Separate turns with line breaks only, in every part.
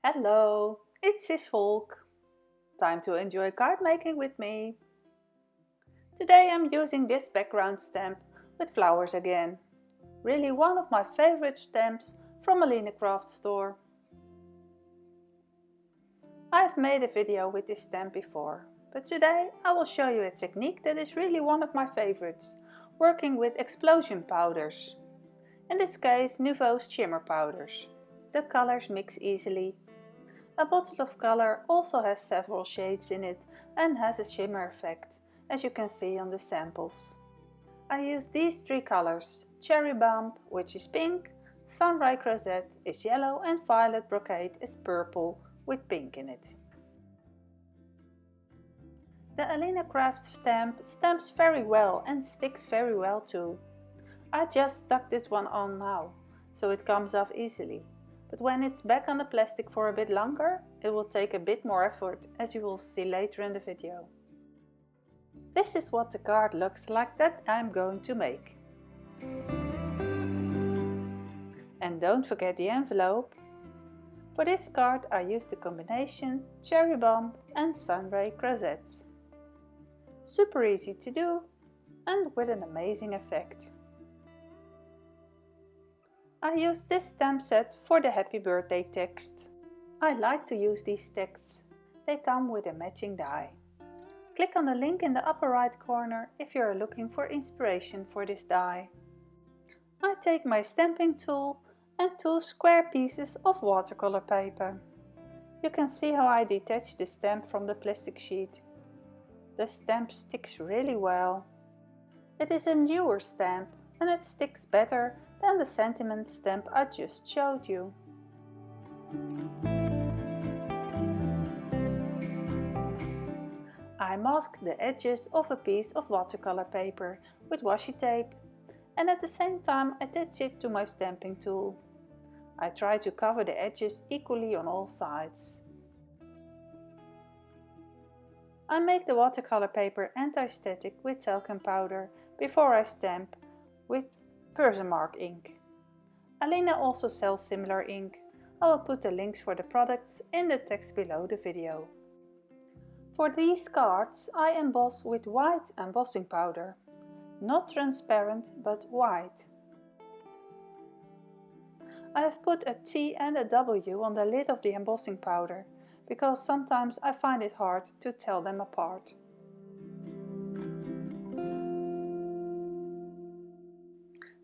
Hello, it's Cisvolk. Time to enjoy card making with me. Today I'm using this background stamp with flowers again. Really one of my favorite stamps from Alinacraft store. I've made a video with this stamp before, but today I will show you a technique that is really one of my favorites, working with explosion powders. In this case, Nuvo's shimmer powders. The colors mix easily. A bottle of color also has several shades in it and has a shimmer effect, as you can see on the samples. I use these three colors: Cherry Bomb, which is pink, Sunray Crozette is yellow, and Violet Brocade is purple with pink in it. The Alinacraft stamp stamps very well and sticks very well too. I just stuck this one on now, so it comes off easily. But when it's back on the plastic for a bit longer, it will take a bit more effort, as you will see later in the video. This is what the card looks like that I'm going to make. And don't forget the envelope. For this card I used the combination Cherry Bomb and Sunray Crozette. Super easy to do and with an amazing effect. I use this stamp set for the happy birthday text. I like to use these texts. They come with a matching die. Click on the link in the upper right corner if you are looking for inspiration for this die. I take my stamping tool and 2 square pieces of watercolor paper. You can see how I detach the stamp from the plastic sheet. The stamp sticks really well. It is a newer stamp and it sticks better than the sentiment stamp I just showed you. I mask the edges of a piece of watercolor paper with washi tape and at the same time attach it to my stamping tool. I try to cover the edges equally on all sides. I make the watercolor paper anti-static with talcum powder before I stamp with Versamark ink. Alina also sells similar ink. I will put the links for the products in the text below the video. For these cards I emboss with white embossing powder. Not transparent but white. I have put a T and a W on the lid of the embossing powder, because sometimes I find it hard to tell them apart.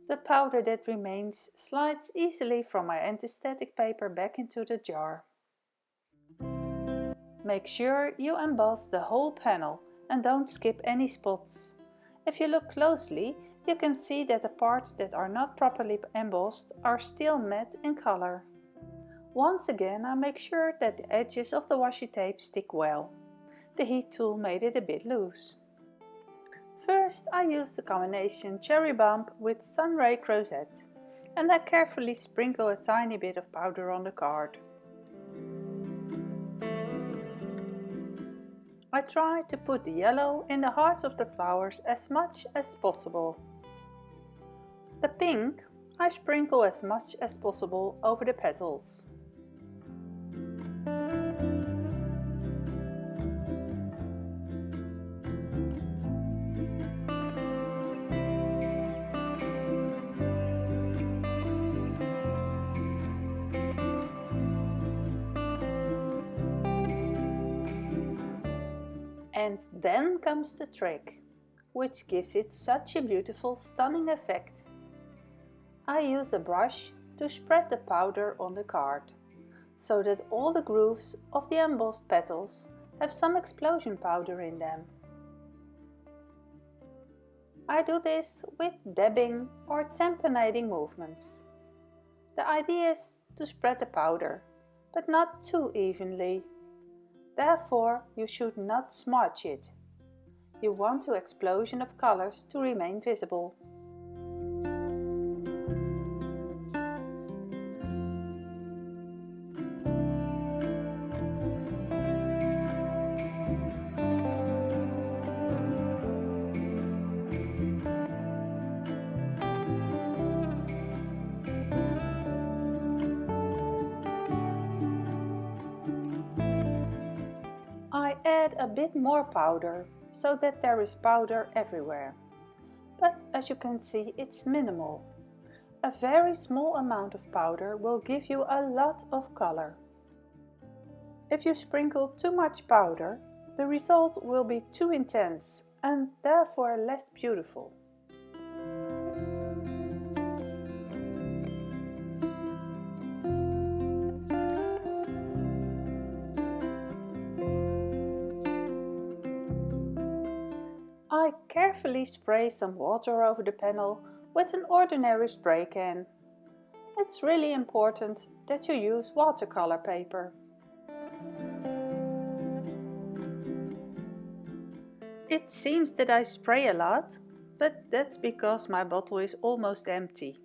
The powder that remains slides easily from my anti-static paper back into the jar. Make sure you emboss the whole panel and don't skip any spots. If you look closely, you can see that the parts that are not properly embossed are still matte in color. Once again, I make sure that the edges of the washi tape stick well. The heat tool made it a bit loose. First I use the combination Cherry Bomb with Sunray Crozette and I carefully sprinkle a tiny bit of powder on the card. I try to put the yellow in the hearts of the flowers as much as possible. The pink I sprinkle as much as possible over the petals. And then comes the trick, which gives it such a beautiful, stunning effect. I use a brush to spread the powder on the card, so that all the grooves of the embossed petals have some explosion powder in them. I do this with dabbing or tamponating movements. The idea is to spread the powder, but not too evenly. Therefore, you should not smudge it. You want the explosion of colors to remain visible. a bit more powder so that there is powder everywhere. But as you can see, it's minimal. A very small amount of powder will give you a lot of color. If you sprinkle too much powder, the result will be too intense and therefore less beautiful. I carefully spray some water over the panel with an ordinary spray can. It's really important that you use watercolor paper. It seems that I spray a lot, but that's because my bottle is almost empty.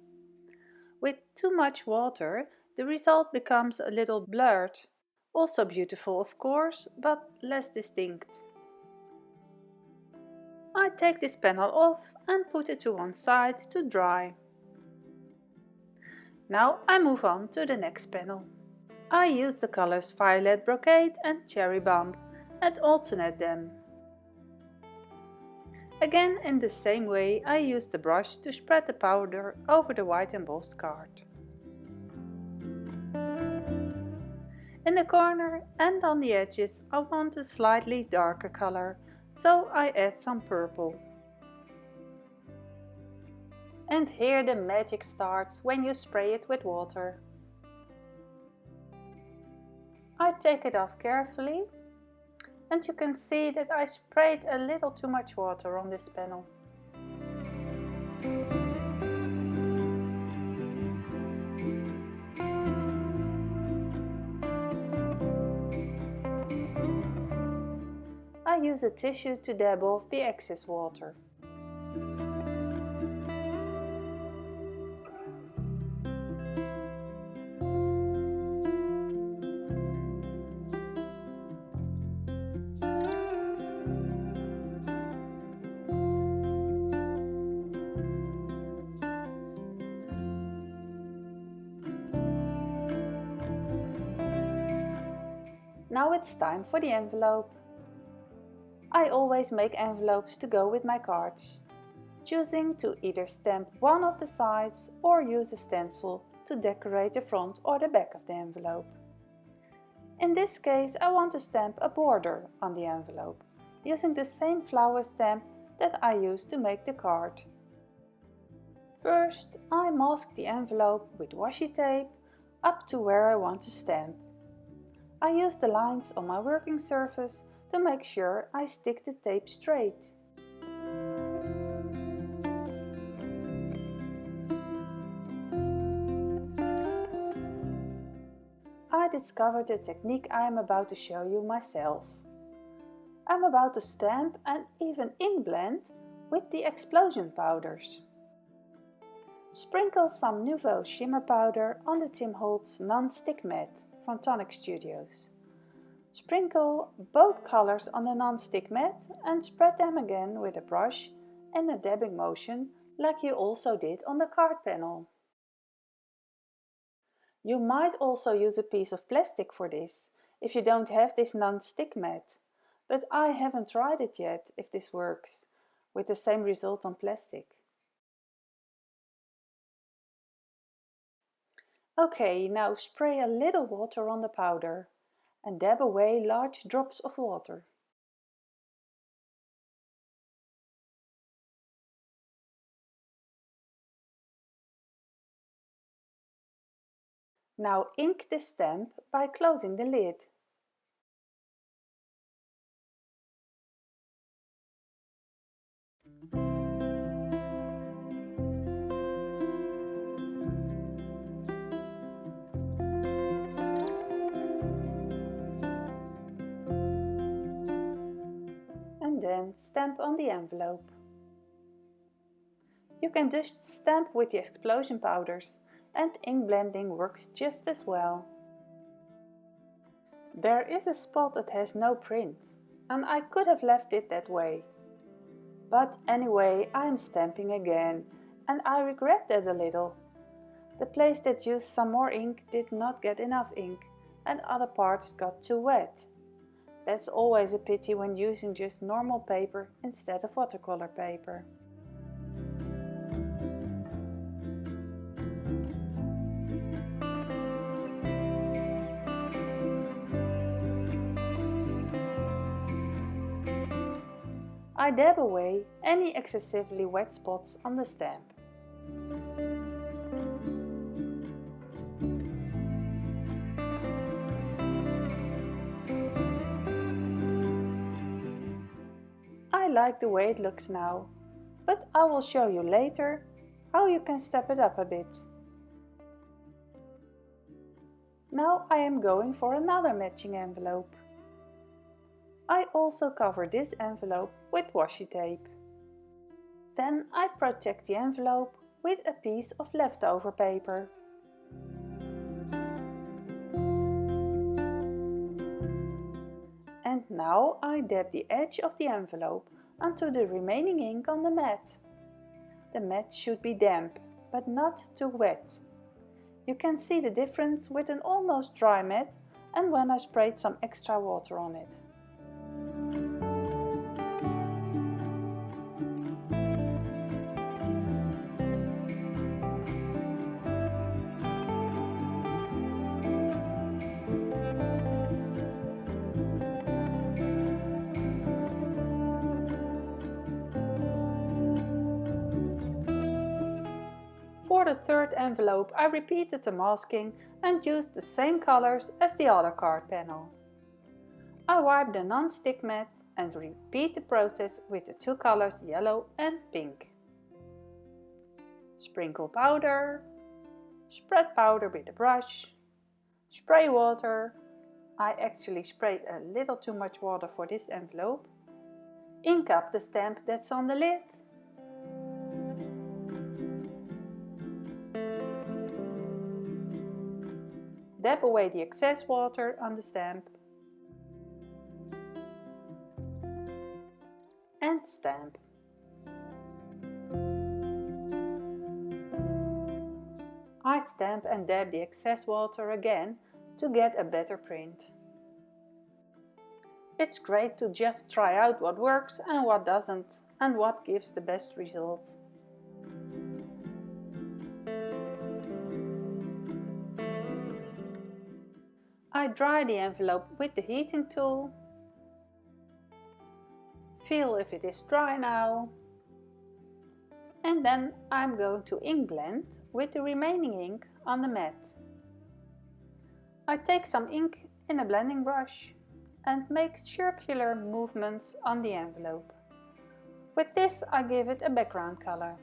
With too much water, the result becomes a little blurred. Also beautiful, of course, but less distinct. I take this panel off and put it to one side to dry. Now I move on to the next panel. I use the colors Violet Brocade and Cherry Bomb and alternate them. Again, in the same way, I use the brush to spread the powder over the white embossed card. In the corner and on the edges I want a slightly darker color, so I add some purple. And here the magic starts when you spray it with water. I take it off carefully, and you can see that I sprayed a little too much water on this panel. I use a tissue to dab off the excess water. Now it's time for the envelope. I always make envelopes to go with my cards, choosing to either stamp one of the sides or use a stencil to decorate the front or the back of the envelope. In this case, I want to stamp a border on the envelope, using the same flower stamp that I used to make the card. First, I mask the envelope with washi tape up to where I want to stamp. I use the lines on my working surface to make sure I stick the tape straight. I discovered the technique I am about to show you myself. I'm about to stamp and even ink blend with the explosion powders. Sprinkle some Nuvo shimmer powder on the Tim Holtz non-stick mat from Tonic Studios. Sprinkle both colors on the non-stick mat and spread them again with a brush and a dabbing motion like you also did on the card panel. You might also use a piece of plastic for this if you don't have this non-stick mat, but I haven't tried it yet if this works with the same result on plastic. Okay, now spray a little water on the powder and dab away large drops of water. Now ink the stamp by closing the lid. And then stamp on the envelope. You can just stamp with the explosion powders, and ink blending works just as well. There is a spot that has no print, and I could have left it that way. But anyway, I am stamping again, and I regret that a little. The place that used some more ink did not get enough ink, and other parts got too wet. That's always a pity when using just normal paper instead of watercolor paper. I dab away any excessively wet spots on the stamp. I like the way it looks now, but I will show you later how you can step it up a bit. Now I am going for another matching envelope. I also cover this envelope with washi tape. Then I protect the envelope with a piece of leftover paper. And now I dab the edge of the envelope onto the remaining ink on the mat. The mat should be damp, but not too wet. You can see the difference with an almost dry mat and when I sprayed some extra water on it. For the third envelope I repeated the masking and used the same colors as the other card panel. I wipe the non-stick mat and repeat the process with the two colors yellow and pink. Sprinkle powder, spread powder with a brush, spray water. I actually sprayed a little too much water for this envelope. Ink up the stamp that's on the lid. Dab away the excess water on the stamp. And stamp. I stamp and dab the excess water again to get a better print. It's great to just try out what works and what doesn't, and what gives the best result. I dry the envelope with the heating tool. Feel if it is dry now. And then I'm going to ink blend with the remaining ink on the mat. I take some ink in a blending brush and make circular movements on the envelope. With this I give it a background color.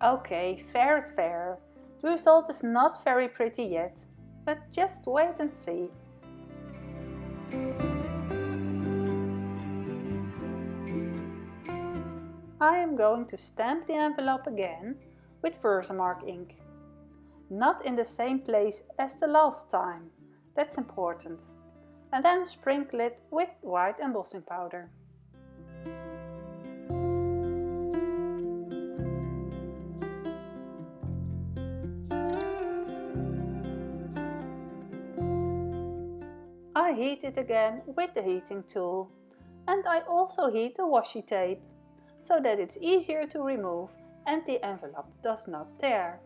Okay, fair is fair. The result is not very pretty yet, but just wait and see. I am going to stamp the envelope again with Versamark ink. Not in the same place as the last time, that's important. And then sprinkle it with white embossing powder. I heat it again with the heating tool, and I also heat the washi tape so that it's easier to remove and the envelope does not tear.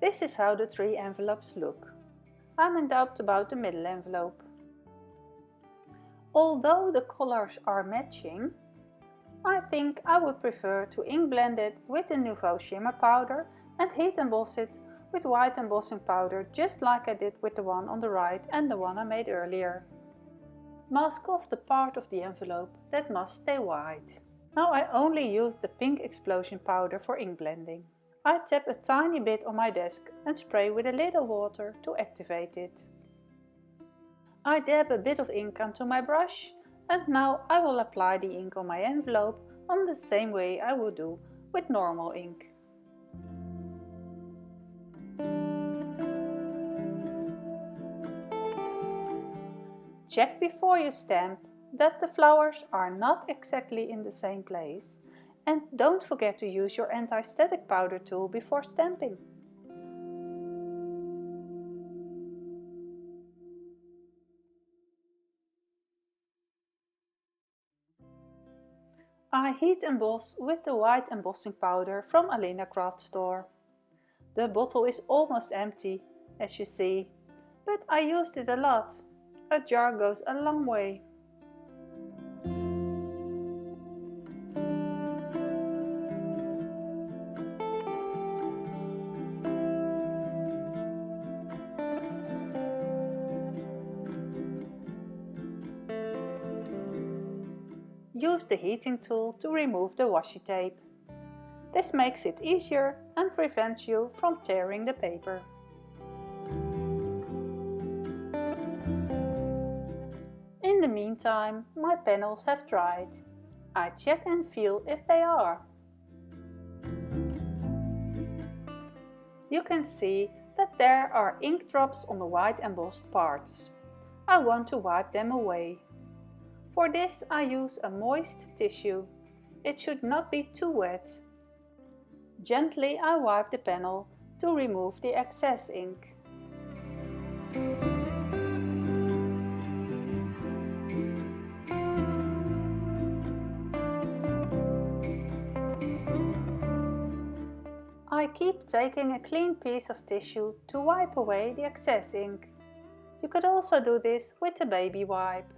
This is how the three envelopes look. I'm in doubt about the middle envelope. Although the colors are matching, I think I would prefer to ink blend it with the Nuvo shimmer powder and heat emboss it with white embossing powder, just like I did with the one on the right and the one I made earlier. Mask off the part of the envelope that must stay white. Now I only use the pink explosion powder for ink blending. I tap a tiny bit on my desk and spray with a little water to activate it. I dab a bit of ink onto my brush, and now I will apply the ink on my envelope on the same way I would do with normal ink. Check before you stamp that the flowers are not exactly in the same place And don't forget to use your anti-static powder tool before stamping. I heat emboss with the white embossing powder from Alinacraft store. The bottle is almost empty, as you see, but I used it a lot. A jar goes a long way. Use the heating tool to remove the washi tape. This makes it easier and prevents you from tearing the paper. In the meantime, my panels have dried. I check and feel if they are. You can see that there are ink drops on the white embossed parts. I want to wipe them away. For this I use a moist tissue. It should not be too wet. Gently I wipe the panel to remove the excess ink. I keep taking a clean piece of tissue to wipe away the excess ink. You could also do this with a baby wipe.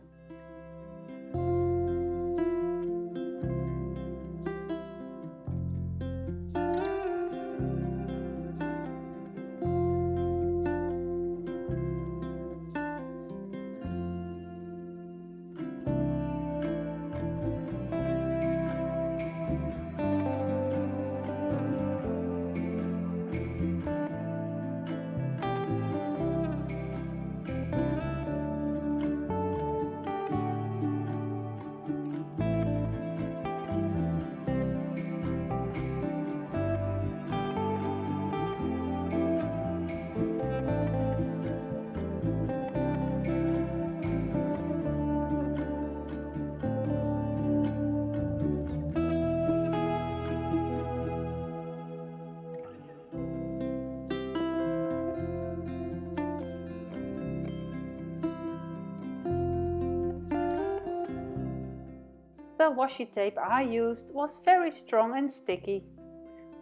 The washi tape I used was very strong and sticky.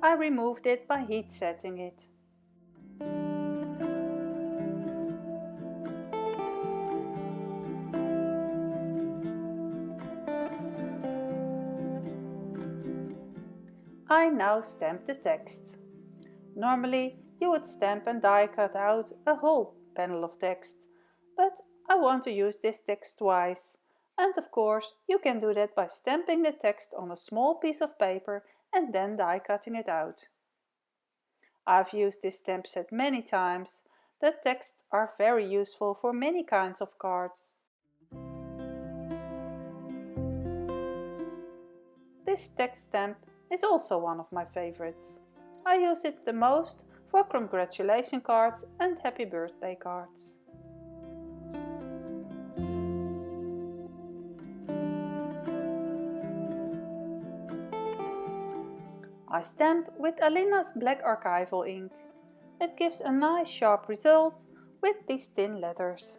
I removed it by heat setting it. I now stamp the text. Normally you would stamp and die cut out a whole panel of text, but I want to use this text twice. And of course you can do that by stamping the text on a small piece of paper and then die cutting it out. I've used this stamp set many times. The texts are very useful for many kinds of cards. This text stamp is also one of my favorites. I use it the most for congratulation cards and happy birthday cards. I stamp with Alina's black archival ink. It gives a nice sharp result with these thin letters.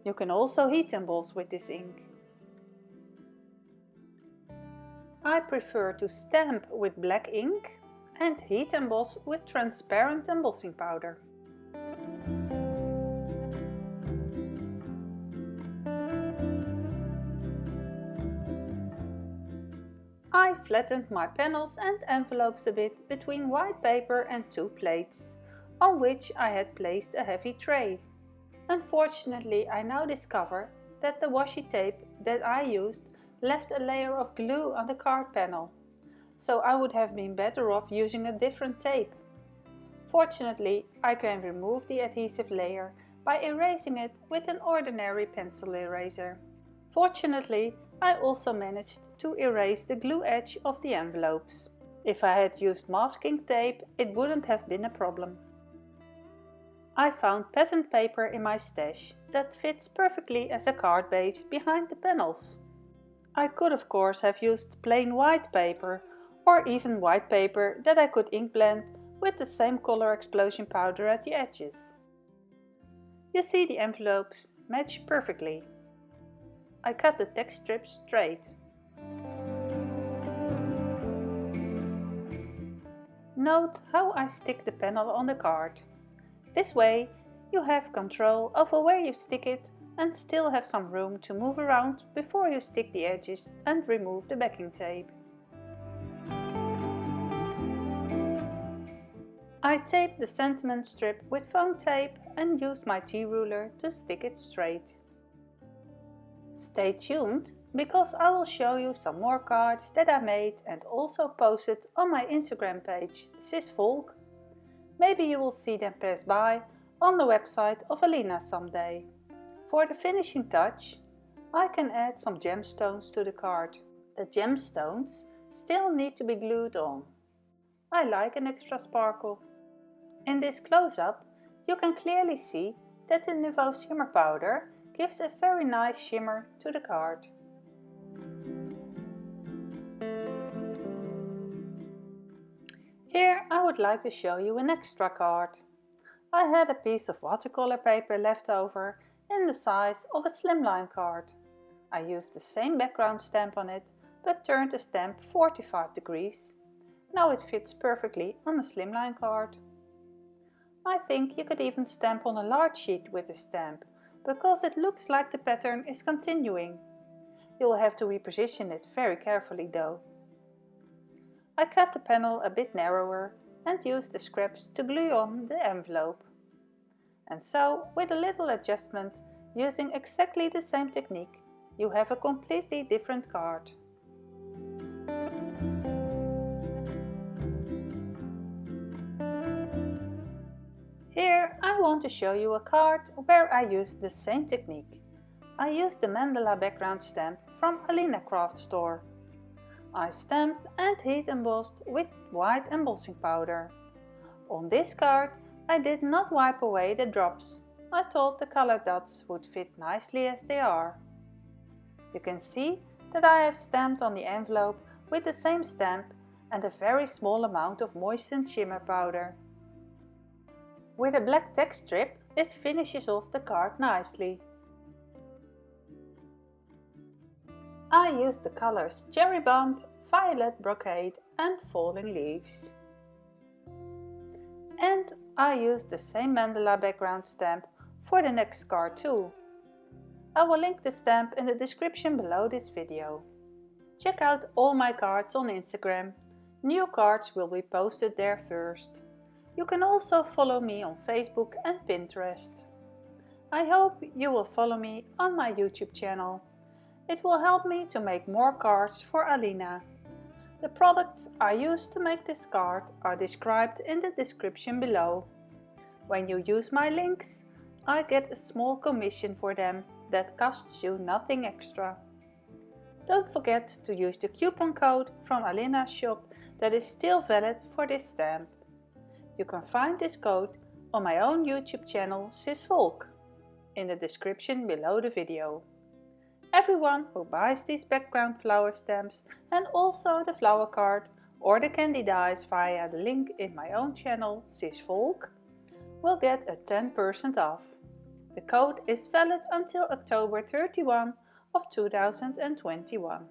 You can also heat emboss with this ink. I prefer to stamp with black ink and heat emboss with transparent embossing powder. I flattened my panels and envelopes a bit between white paper and two plates, on which I had placed a heavy tray. Unfortunately, I now discover that the washi tape that I used left a layer of glue on the card panel, so I would have been better off using a different tape. Fortunately, I can remove the adhesive layer by erasing it with an ordinary pencil eraser. Fortunately, I also managed to erase the glue edge of the envelopes. If I had used masking tape, it wouldn't have been a problem. I found pattern paper in my stash that fits perfectly as a card base behind the panels. I could of course have used plain white paper or even white paper that I could ink blend with the same color explosion powder at the edges. You see the envelopes match perfectly. I cut the text strips straight. Note how I stick the panel on the card. This way you have control over where you stick it and still have some room to move around before you stick the edges and remove the backing tape. I taped the sentiment strip with foam tape and used my T-ruler to stick it straight. Stay tuned, because I will show you some more cards that I made and also posted on my Instagram page, Cisvolk. Maybe you will see them pass by on the website of Alina someday. For the finishing touch, I can add some gemstones to the card. The gemstones still need to be glued on. I like an extra sparkle. In this close-up, you can clearly see that the Nuvo shimmer powder gives a very nice shimmer to the card. Here I would like to show you an extra card. I had a piece of watercolor paper left over in the size of a slimline card. I used the same background stamp on it, but turned the stamp 45 degrees. Now it fits perfectly on a slimline card. I think you could even stamp on a large sheet with the stamp, because it looks like the pattern is continuing. You will have to reposition it very carefully though. I cut the panel a bit narrower and used the scraps to glue on the envelope. And so, with a little adjustment, using exactly the same technique, you have a completely different card. Here I want to show you a card where I used the same technique. I used the mandala background stamp from Alinacraft store. I stamped and heat embossed with white embossing powder. On this card I did not wipe away the drops. I thought the colored dots would fit nicely as they are. You can see that I have stamped on the envelope with the same stamp and a very small amount of moistened shimmer powder. With a black text strip, it finishes off the card nicely. I used the colors Cherry Bomb, Violet Brocade and Falling Leaves. And I used the same mandala background stamp for the next card too. I will link the stamp in the description below this video. Check out all my cards on Instagram. New cards will be posted there first. You can also follow me on Facebook and Pinterest. I hope you will follow me on my YouTube channel. It will help me to make more cards for Alina. The products I used to make this card are described in the description below. When you use my links, I get a small commission for them that costs you nothing extra. Don't forget to use the coupon code from Alina's shop that is still valid for this stamp. You can find this code on my own YouTube channel Cisvolk in the description below the video. Everyone who buys these background flower stamps and also the flower card or the candy dies via the link in my own channel Cisvolk will get a 10% off. The code is valid until October 31 of 2021.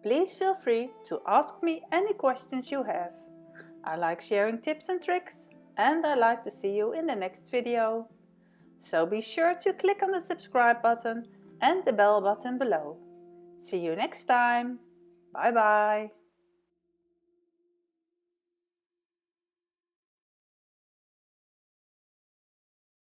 Please feel free to ask me any questions you have. I like sharing tips and tricks and I like to see you in the next video. So be sure to click on the subscribe button and the bell button below. See you next time. Bye bye.